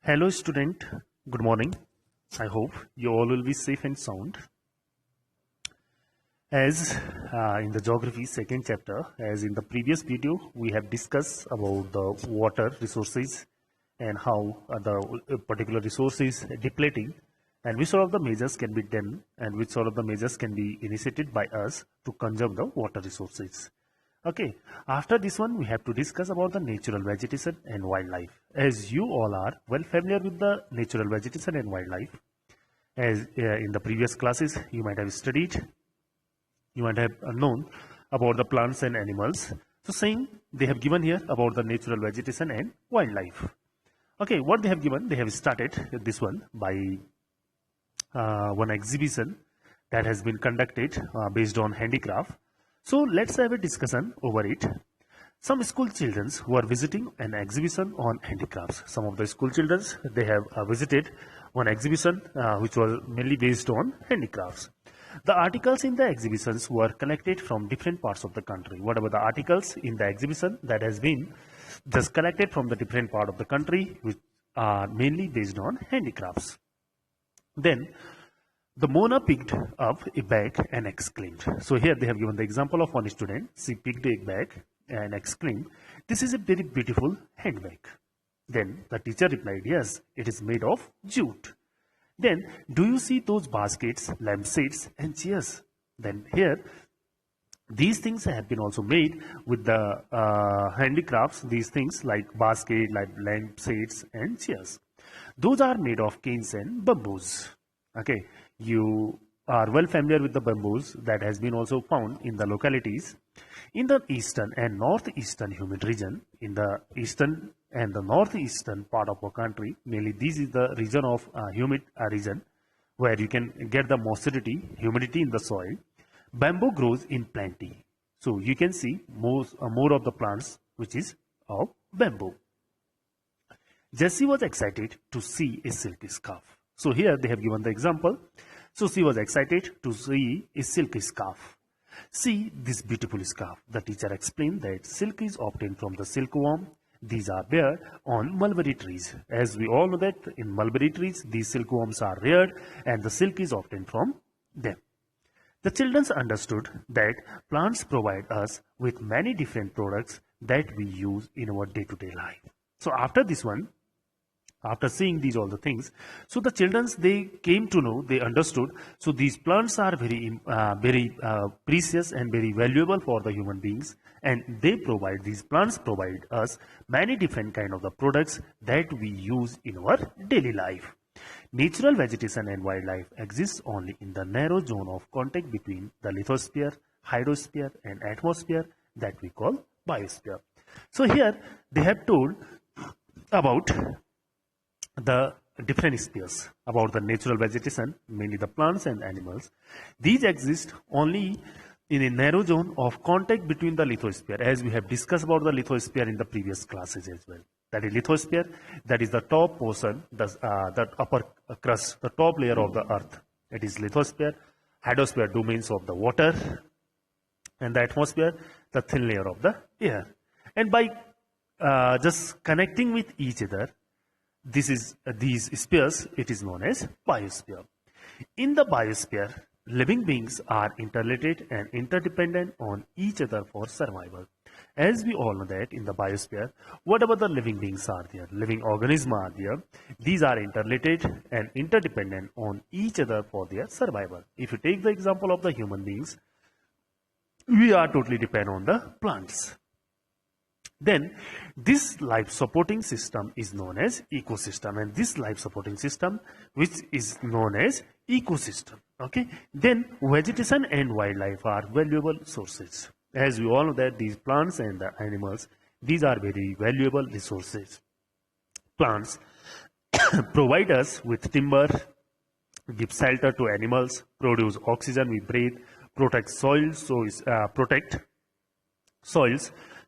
Hello student, good morning. I hope you all will be safe and sound. As in the geography second chapter, as in the previous video, we have discussed about the water resources and how the particular resource is depleting and which sort of the measures can be done and which sort of the measures can be initiated by us to conserve the water resources. Okay, after this one, we have to discuss about the natural vegetation and wildlife. As you all are well familiar with the natural vegetation and wildlife, as in the previous classes you might have studied, you might have known about the plants and animals. So same they have given here about the natural vegetation and wildlife. Okay, what they have given, they have started this one by one exhibition that has been conducted based on handicraft. So let's have a discussion over it. Some school children who are visiting an exhibition on handicrafts. Some of the school children, they have visited one exhibition which was mainly based on handicrafts. The articles in the exhibitions were collected from different parts of the country. Whatever the articles in the exhibition that has been just collected from the different part of the country, which are mainly based on handicrafts. Then the Mona picked up a bag and exclaimed. So here they have given the example of one student. She picked a bag and exclaimed, "This is a very beautiful handbag." Then the teacher replied, "Yes, it is made of jute." Then, "Do you see those baskets, lampshades and chairs?" Then here, these things have been also made with the handicrafts, these things like basket, like lampshades and chairs. Those are made of canes and bamboos. Okay, you are well familiar with the bamboos that has been also found in the localities in the eastern and northeastern humid region. In the eastern and the northeastern part of our country, mainly this is the region of humid region where you can get the humidity in the soil. Bamboo grows in plenty, so you can see more of the plants which is of bamboo. Jessie was excited to see a silky scarf. So here they have given the example. So she was excited to see a silky scarf. "See this beautiful scarf." The teacher explained that silk is obtained from the silkworm. These are there on mulberry trees. As we all know that in mulberry trees, these silkworms are reared and the silk is obtained from them. The children understood that plants provide us with many different products that we use in our day-to-day life. So after this one, after seeing these all the things, so the children, they came to know, they understood, so these plants are very precious and very valuable for the human beings, and these plants provide us many different kind of the products that we use in our daily life. Natural vegetation and wildlife exists only in the narrow zone of contact between the lithosphere, hydrosphere and atmosphere that we call biosphere. So here they have told about the different spheres, about the natural vegetation, mainly the plants and animals. These exist only in a narrow zone of contact between the lithosphere, as we have discussed about the lithosphere in the previous classes as well. That is lithosphere, that is the top portion, the upper crust, the top layer of the earth. It is lithosphere. Hydrosphere, domains of the water, and the atmosphere, the thin layer of the air. And by just connecting with each other, these spheres, it is known as biosphere. In the biosphere, living beings are interrelated and interdependent on each other for survival. As we all know that in the biosphere, whatever the living beings are there, living organisms are there, these are interrelated and interdependent on each other for their survival. If you take the example of the human beings, we are totally dependent on the plants. Then this life supporting system is known as ecosystem, and this life supporting system which is known as ecosystem. Okay, then vegetation and wildlife are valuable sources. As we all know that these plants and the animals, these are very valuable resources. Plants provide us with timber, give shelter to animals, produce oxygen we breathe, protect soils,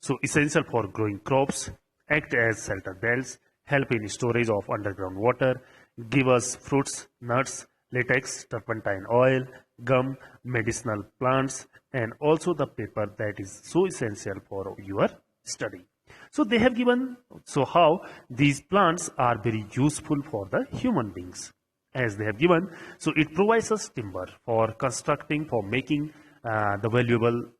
so essential for growing crops, act as shelter belts, help in storage of underground water, give us fruits, nuts, latex, turpentine oil, gum, medicinal plants, and also the paper that is so essential for your study. So they have given, so how these plants are very useful for the human beings, as they have given. So it provides us timber for constructing, for making the valuable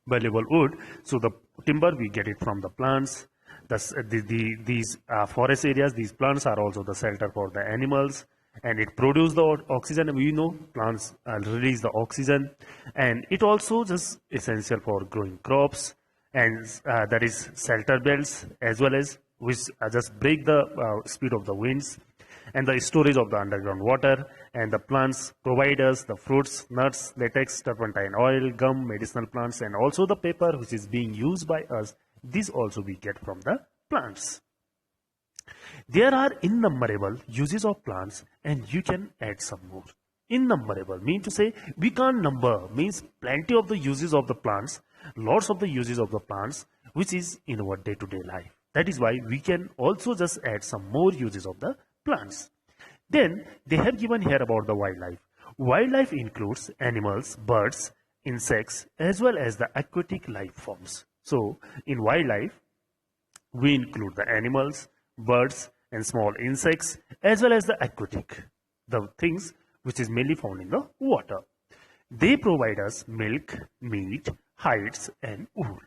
valuable wood. So the timber we get it from the plants. These forest areas, these plants are also the shelter for the animals, and it produces the oxygen. We know plants release the oxygen, and it also just essential for growing crops, and that is shelter belts, as well as which just break the speed of the winds, and the storage of the underground water. And the plants provide us the fruits, nuts, latex, turpentine oil, gum, medicinal plants, and also the paper which is being used by us. This also we get from the plants. There are innumerable uses of plants, and you can add some more. Innumerable mean to say we can't number, means plenty of the uses of the plants, lots of the uses of the plants which is in our day-to-day life. That is why we can also just add some more uses of the plants. Then they have given here about the wildlife. Wildlife includes animals, birds, insects, as well as the aquatic life forms. So in wildlife, we include the animals, birds, and small insects, as well as the aquatic, the things which is mainly found in the water. They provide us milk, meat, hides, and wool.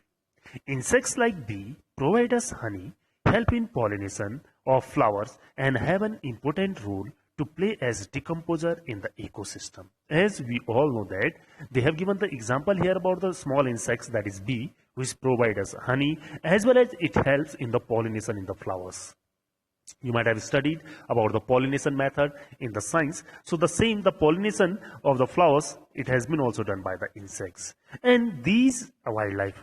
Insects like bee provide us honey, help in pollination of flowers, and have an important role to play as decomposer in the ecosystem. As we all know that they have given the example here about the small insects, that is bee, which provide us honey, as well as it helps in the pollination in the flowers. You might have studied about the pollination method in the science. So the pollination of the flowers, it has been also done by the insects. And these wildlife,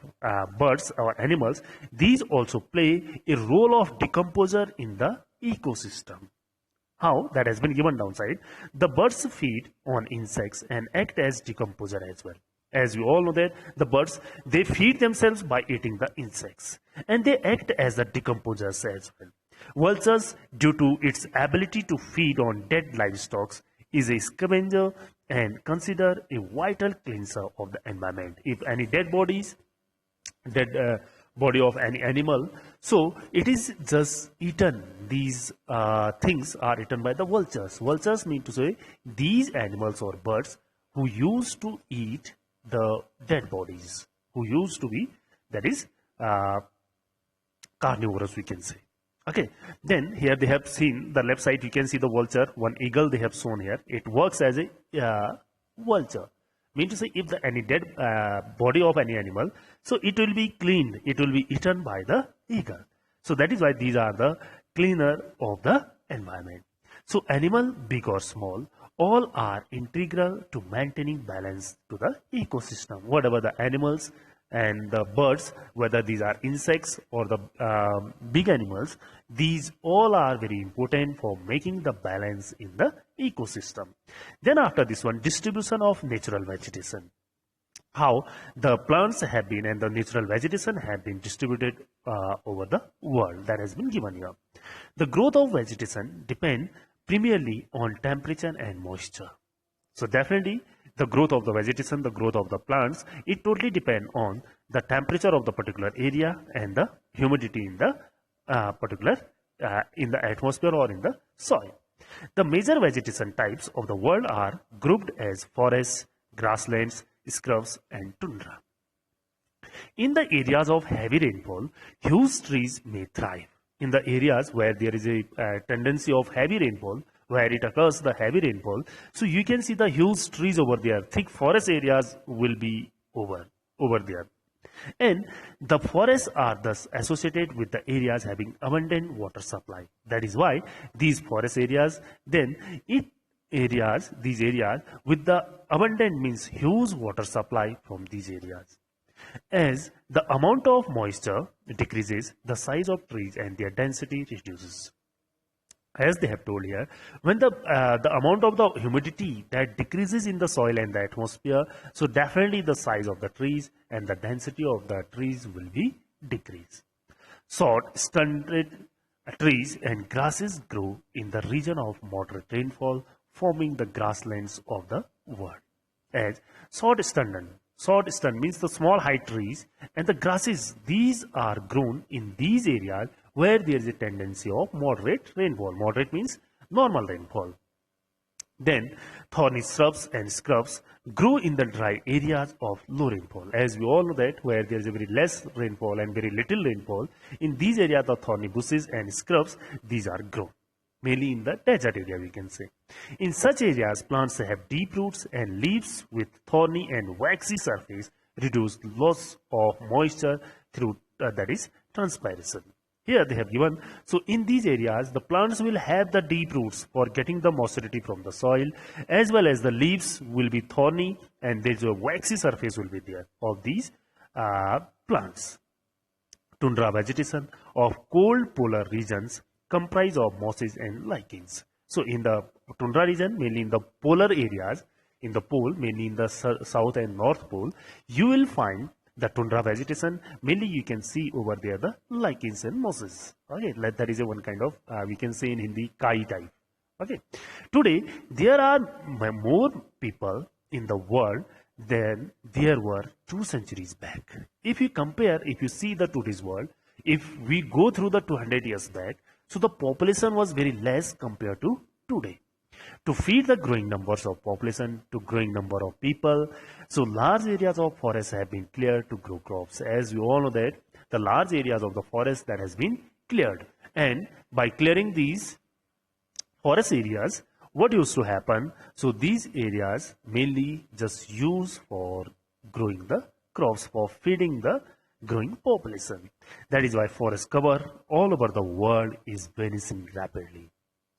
birds or animals, these also play a role of decomposer in the ecosystem. How? That has been given downside. The birds feed on insects and act as decomposer as well. As we all know that the birds, they feed themselves by eating the insects, and they act as the decomposers as well. Vultures, due to its ability to feed on dead livestock, is a scavenger and considered a vital cleanser of the environment. If any dead body of any animal, so it is just eaten. These things are eaten by the vultures. Vultures mean to say these animals or birds who used to eat the dead bodies, who used to be, that is carnivorous, we can say. Okay, then here they have seen the left side, you can see the vulture, one eagle they have shown here. It works as a vulture. Mean to say if any dead body of any animal, so it will be cleaned, it will be eaten by the eagle. So that is why these are the cleaner of the environment. So animal, big or small, all are integral to maintaining balance to the ecosystem. Whatever the animals and the birds, whether these are insects or the big animals, these all are very important for making the balance in the ecosystem. Then after this one, distribution of natural vegetation. How the plants have been and the natural vegetation have been distributed over the world, that has been given here. The growth of vegetation depends primarily on temperature and moisture. So definitely the growth of the vegetation, the growth of the plants, it totally depends on the temperature of the particular area and the humidity in the particular in the atmosphere or in the soil. The major vegetation types of the world are grouped as forests, grasslands, scrubs, and tundra. In the areas of heavy rainfall, huge trees may thrive. In the areas where there is a tendency of heavy rainfall, where it occurs the heavy rainfall, so you can see the huge trees over there, thick forest areas will be over there. And the forests are thus associated with the areas having abundant water supply. That is why these forest areas, then these areas with the abundant means huge water supply from these areas. As the amount of moisture decreases, the size of trees and their density reduces. As they have told here, when the amount of the humidity that decreases in the soil and the atmosphere, so definitely the size of the trees and the density of the trees will be decreased. Short, stunted trees and grasses grow in the region of moderate rainfall, forming the grasslands of the world. As short, stunted Short stern means the small height trees, and the grasses, these are grown in these areas where there is a tendency of moderate rainfall. Moderate means normal rainfall. Then thorny shrubs and scrubs grow in the dry areas of low rainfall. As we all know that where there is a very less rainfall and very little rainfall, in these areas the thorny bushes and scrubs, these are grown. Mainly in the desert area, we can say. In such areas, plants have deep roots and leaves with thorny and waxy surface reduce loss of moisture through that is transpiration. Here they have given, so in these areas, the plants will have the deep roots for getting the moisture from the soil, as well as the leaves will be thorny and there's a waxy surface will be there of these plants. Tundra vegetation of cold polar regions comprise of mosses and lichens. So in the tundra region, mainly in the polar areas, in the pole, mainly in the south and north pole, you will find the tundra vegetation. Mainly you can see over there the lichens and mosses. Okay, that is a one kind of, we can say in Hindi, kai type. Okay, today there are more people in the world than there were 2 centuries back. If you compare, if you see the today's world, if we go through the 200 years back, so the population was very less compared to today. To feed the growing numbers of population to growing number of people, so large areas of forest have been cleared to grow crops. As we all know that the large areas of the forest that has been cleared, and by clearing these forest areas, what used to happen? So these areas mainly just used for growing the crops, for feeding the growing population. That is why forest cover all over the world is vanishing rapidly.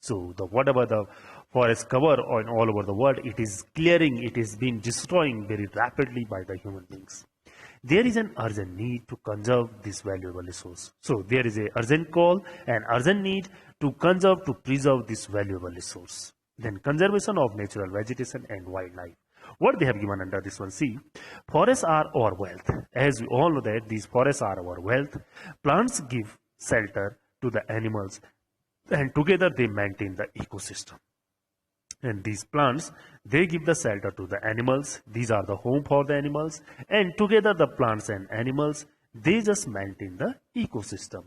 So whatever the forest cover on all over the world, it is clearing, it is being destroying very rapidly by the human beings. There is an urgent need to conserve this valuable resource. So there is an urgent call and urgent need to conserve, to preserve this valuable resource. Then conservation of natural vegetation and wildlife. What they have given under this one, see, forests are our wealth. As we all know that these forests are our wealth. Plants give shelter to the animals, and together they maintain the ecosystem. And these plants, they give the shelter to the animals. These are the home for the animals, and together the plants and animals, they just maintain the ecosystem.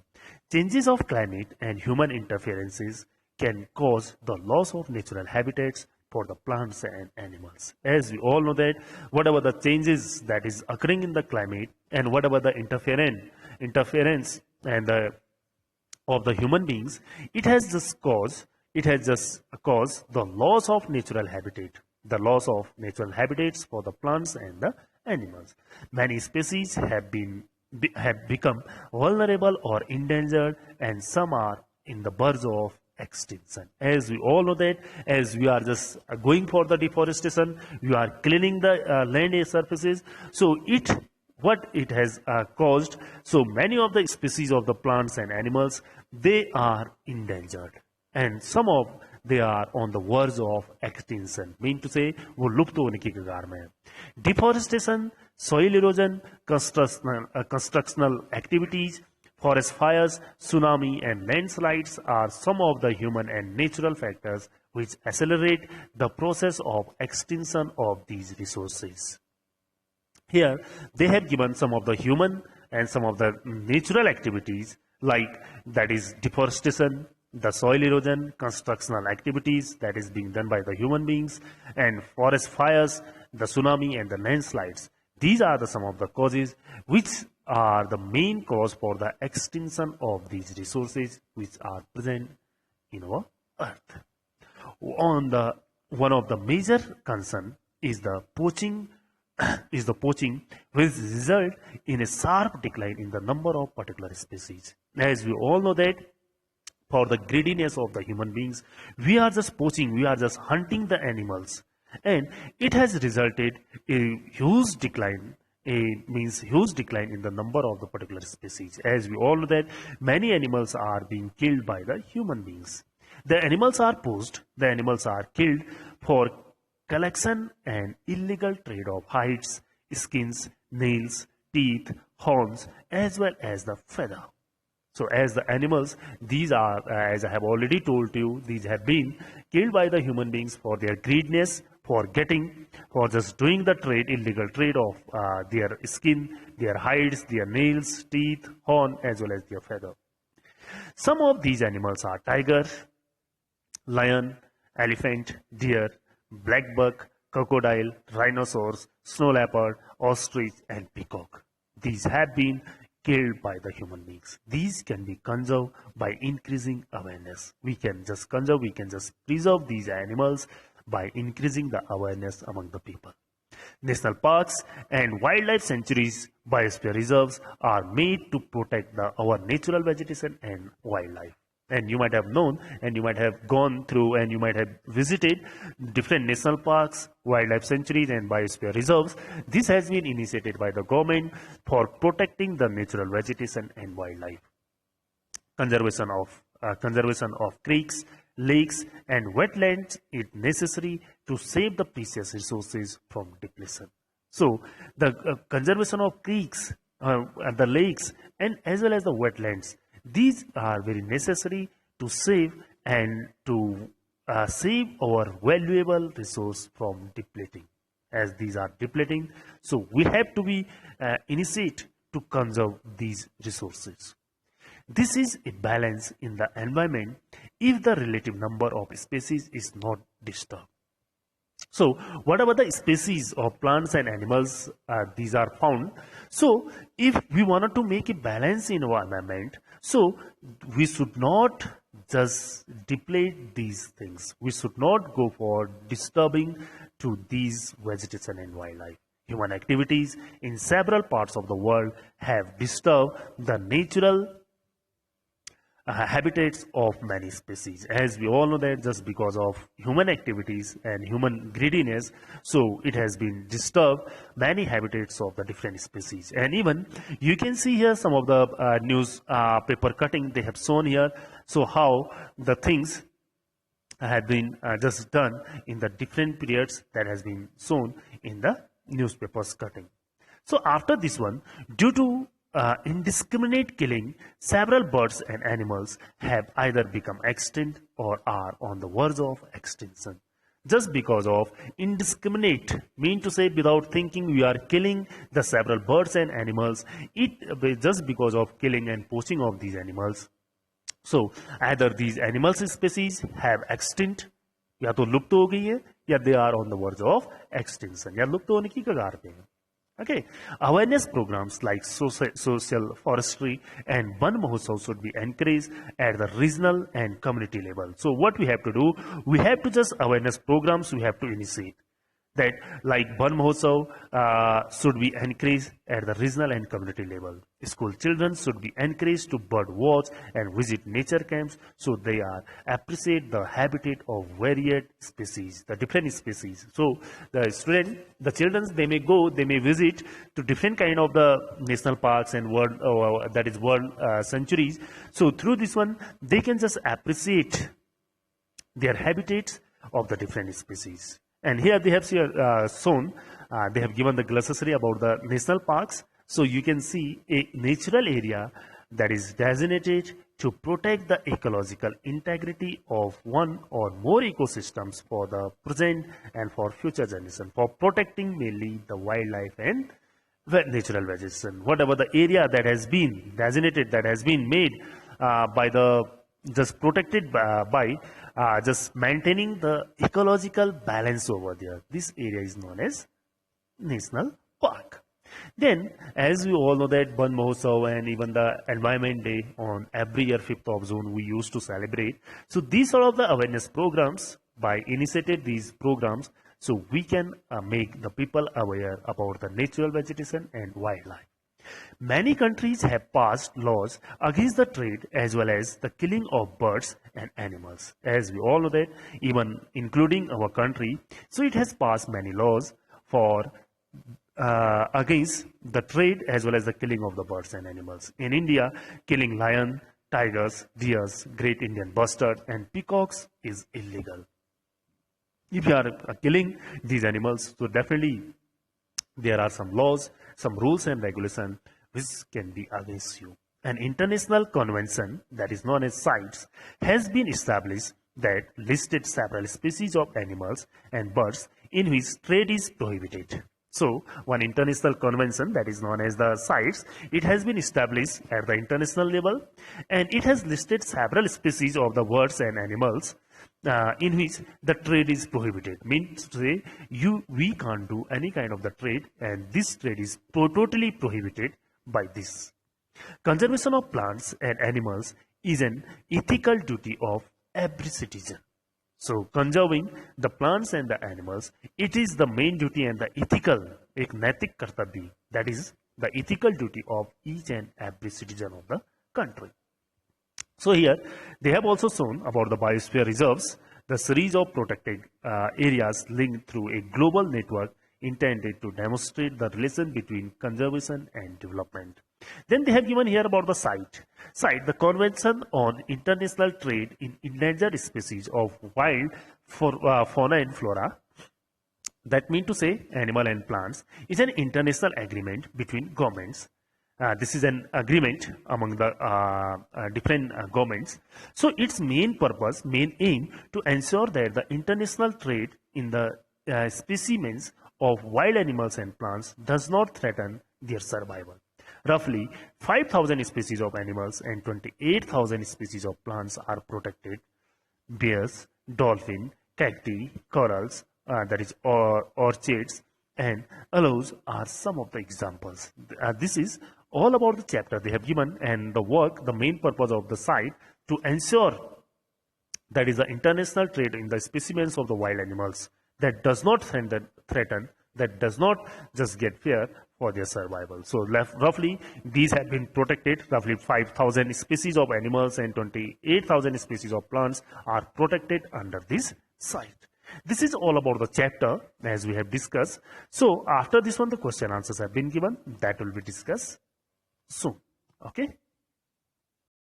Changes of climate and human interferences can cause the loss of natural habitats for the plants and animals. As we all know that whatever the changes that is occurring in the climate and whatever the interference and the of the human beings, it has just caused the loss of natural habitat, the loss of natural habitats for the plants and the animals. Many species have become vulnerable or endangered, and some are in the verge of extinction. As we all know that, as we are just going for the deforestation, we are cleaning the land surfaces, so what it has caused, so many of the species of the plants and animals, they are endangered, and some of they are on the verge of extinction. Mean to say, वो लुप्त होने की कगार में. Deforestation, soil erosion, constructional activities, forest fires, tsunami and landslides are some of the human and natural factors which accelerate the process of extinction of these resources. Here, they have given some of the human and some of the natural activities, like that is deforestation, the soil erosion, constructional activities that is being done by the human beings, and forest fires, the tsunami and the landslides. These are some of the causes which are the main cause for the extinction of these resources which are present in our earth. One of the major concern is the poaching which result in a sharp decline in the number of particular species. As we all know that for the greediness of the human beings, we are just poaching, we are just hunting the animals, and it has resulted a huge decline in the number of the particular species. As we all know that many animals are being killed by the human beings. The animals are poached, the animals are killed for collection and illegal trade of hides, skins, nails, teeth, horns, as well as the feather. So as the animals, these are, as I have already told you, these have been killed by the human beings for their greediness, for just doing the illegal trade of their skin, their hides, their nails, teeth, horn, as well as their feather. Some of these animals are tiger, lion, elephant, deer, black buck, crocodile, rhinoceros, snow leopard, ostrich, and peacock. These have been killed by the human beings. These can be conserved by increasing awareness. We can just conserve, we can just preserve these animals by increasing the awareness among the people. National parks and wildlife sanctuaries, biosphere reserves are made to protect our natural vegetation and wildlife. And you might have known, and you might have gone through, and you might have visited different national parks, wildlife sanctuaries, and biosphere reserves. This has been initiated by the government for protecting the natural vegetation and wildlife. Conservation of creeks, lakes, and wetlands is necessary to save the precious resources from depletion. So, the conservation of creeks, the lakes, and as well as the wetlands, these are very necessary to save and to save our valuable resource from depleting. As these are depleting, so we have to be initiate to conserve these resources. This is a balance in the environment if the relative number of species is not disturbed. So, whatever the species of plants and animals these are found, so if we wanted to make a balance in our environment, so we should not just deplete these things. We should not go for disturbing to these vegetation and wildlife. Human activities in several parts of the world have disturbed the natural habitats of many species. As we all know that just because of human activities and human greediness, so it has been disturbed many habitats of the different species. And even you can see here some of the news paper cutting they have shown here. So how the things have been just done in the different periods that has been shown in the newspapers cutting. So after this one, due to indiscriminate killing, several birds and animals have either become extinct or are on the verge of extinction. Just because of indiscriminate, mean to say without thinking we are killing the several birds and animals, just because of killing and poaching of these animals. So either these animals species have extinct, या तो लुप्त हो गई है, या they are on the verge of extinction, या लुप्त होने की कगार पे है. Okay, awareness programs like social forestry and Van Mahotsav should be encouraged at the regional and community level. So what we have to do, we have to just awareness programs we have to initiate. That like Van Mahotsav should be encouraged at the regional and community level. School children should be encouraged to bird watch and visit nature camps so they are appreciate the habitat of varied species, the different species. So the children, they may go, they may visit to different kind of the national parks and world sanctuaries. So through this one, they can just appreciate their habitats of the different species. And here they have shown, they have given the glossary about the national parks. So you can see a natural area that is designated to protect the ecological integrity of one or more ecosystems for the present and for future generation, for protecting mainly the wildlife and natural vegetation. Whatever the area that has been designated, that has been made by the, just protected by just maintaining the ecological balance over there. This area is known as National Park. Then, as we all know that Van Mahotsav and even the Environment Day on every year 5th of June we used to celebrate. So these are all the awareness programs. By initiated these programs, so we can make the people aware about the natural vegetation and wildlife. Many countries have passed laws against the trade as well as the killing of birds and animals. As we all know that, even including our country, so it has passed many laws for against the trade as well as the killing of the birds and animals. In India, killing lion, tigers, deers, great Indian bustard, and peacocks is illegal. If you are killing these animals, so definitely there are some laws, some rules and regulations which can be against you. An international convention that is known as CITES has been established that listed several species of animals and birds in which trade is prohibited. So, one international convention that is known as the CITES, it has been established at the international level, and it has listed several species of the birds and animals in which the trade is prohibited. Means to say, we can't do any kind of the trade, and this trade is totally prohibited by this. Conservation of plants and animals is an ethical duty of every citizen. So, conserving the plants and the animals, it is the main duty and the ethical, एक नैतिक कर्तव्य, that is the ethical duty of each and every citizen of the country. So here, they have also shown about the biosphere reserves, the series of protected areas linked through a global network intended to demonstrate the relation between conservation and development. Then they have given here about the CITE, the Convention on International Trade in Endangered Species of Wild Fauna and Flora. That means to say, animal and plants is an international agreement between governments. This is an agreement among the different governments. So its main purpose, main aim to ensure that the international trade in the specimens of wild animals and plants does not threaten their survival. Roughly 5,000 species of animals and 28,000 species of plants are protected. Bears, dolphin, cacti, corals, that is orchids, and aloes are some of the examples. This is all about the chapter they have given, and the work, the main purpose of the CITE to ensure that is the international trade in the specimens of the wild animals that does not threaten, that does not just get fear for their survival. So roughly these have been protected. Roughly 5,000 species of animals and 28,000 species of plants are protected under this CITE. This is all about the chapter as we have discussed. So after this one, the question answers have been given. That will be discussed soon. Okay.